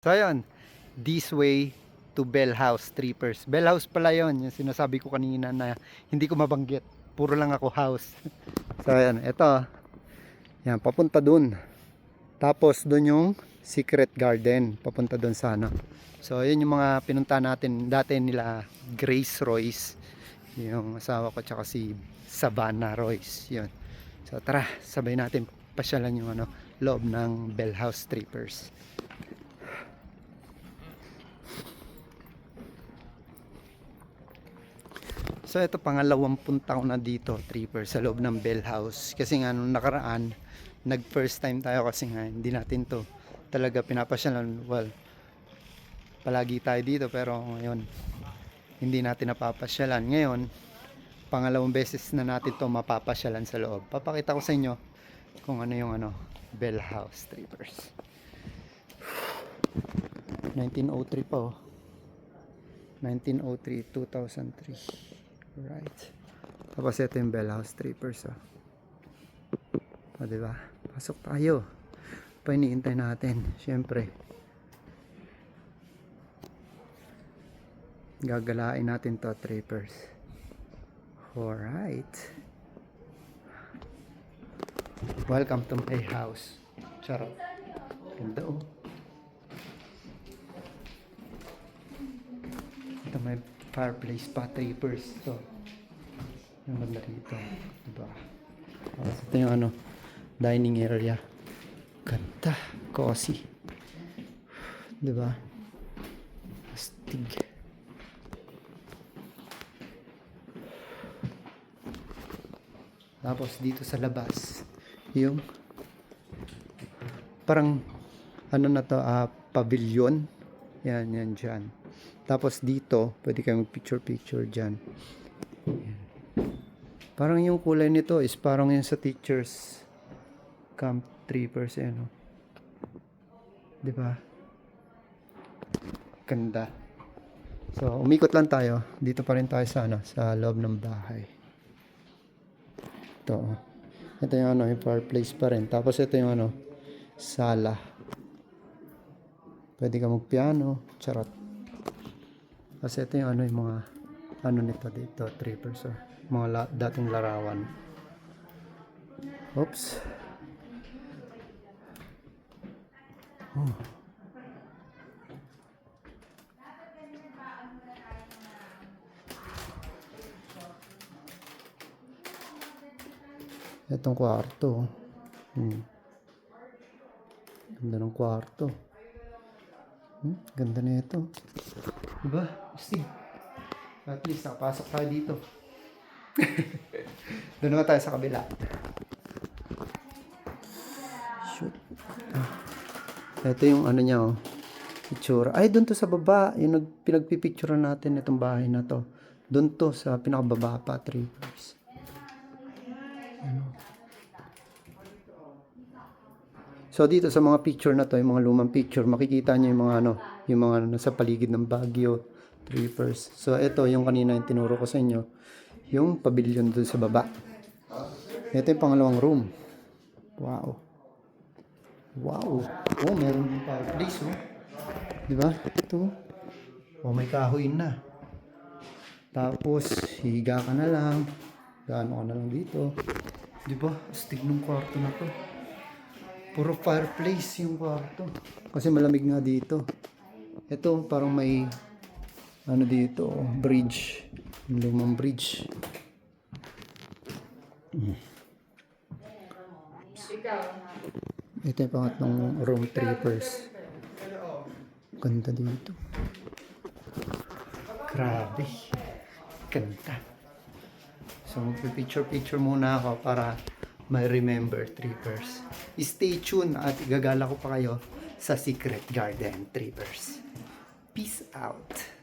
So ayun, this way to Bell House Trippers. Bell House pala yon, yung sinasabi ko kanina na hindi ko mabanggit. Puro lang ako house. So ayun, ito. Yan, papunta dun. Tapos dun yung Secret Garden, papunta dun sana. So ayun yung mga pinunta natin dati nila Grace Royce, yung asawa ko, tsaka si Savannah Royce. Yun. So tara, sabay natin pasyalan yung loob ng Bell House Trippers. So ito, pangalawang punta ko na dito, tripper, sa loob ng Bell House. Kasi nga nung nakaraan, nag first time tayo kasi nga hindi natin to talaga pinapasyalan. Well, palagi tayo dito pero ngayon hindi natin napapasyalan. Ngayon, pangalawang beses na natin to mapapasyalan sa loob. Papakita ko sa inyo kung ano yung Bell House Trippers. 1903 pa oh. 1903, 2003. Right. Tapos ito yung Bell House Trippers oh. O diba? Pasok tayo. Pa iniintay natin. Siyempre. Gagalain natin to, Trippers. Alright. Welcome to my house. Charot. Ganda oh. Ito may fireplace pa, Trippers. Ito. Yung ganda rito. Diba? Tapos ito yung dining area. Ganda. Cozy. Diba? Astig. Tapos dito sa labas, yung parang na to, pavilion. Yan dyan. Tapos dito, pwede kayo mag-picture dyan. Yan. Parang yung kulay nito is parang yung sa teachers camp Trippers, ano. Diba? Ganda. So, umikot lang tayo. Dito pa rin tayo sa loob ng bahay. Ito. Ito yung yung fireplace pa rin. Tapos ito yung sala. Pwede ka mag-piano. Charot. Kasi ito yung yung mga nito dito, Trippers. Mga dating larawan. Oops. Oh. Itong kwarto. Ganda ng kwarto. Ganda na ito. Diba? Steve. At least nakapasok tayo dito. Doon naman tayo sa kabila. Shoot. Ito yung niya oh. Picture. Ay, doon to sa baba. Yung pinagpipicture natin itong bahay na to. Doon to sa pinakababa pa, Trippers. So dito sa mga picture na to, yung mga lumang picture, makikita niyo yung mga yung mga nasa paligid ng Baguio, Trippers. So ito yung kanina yung tinuro ko sa inyo, yung pavilion doon sa baba. Ito yung pangalawang room. Wow. Wow. Oh, meron din fireplace oh. Di ba? Ito. Oh, may kahoy na. Tapos higa ka na lang. Gaano ka na lang dito. Di ba? Astig ng kwarto na to. Puro fireplace yung kwarto. Kasi malamig nga dito. Ito, parang may dito, bridge. Lumang bridge. Ito yung pangatlong room, Trippers. Ganda dito. Grabe. Ganda. So, magpipicture muna ako para may remember, Trippers. Stay tuned at igagala ko pa kayo sa Secret Garden, Trippers. Peace out.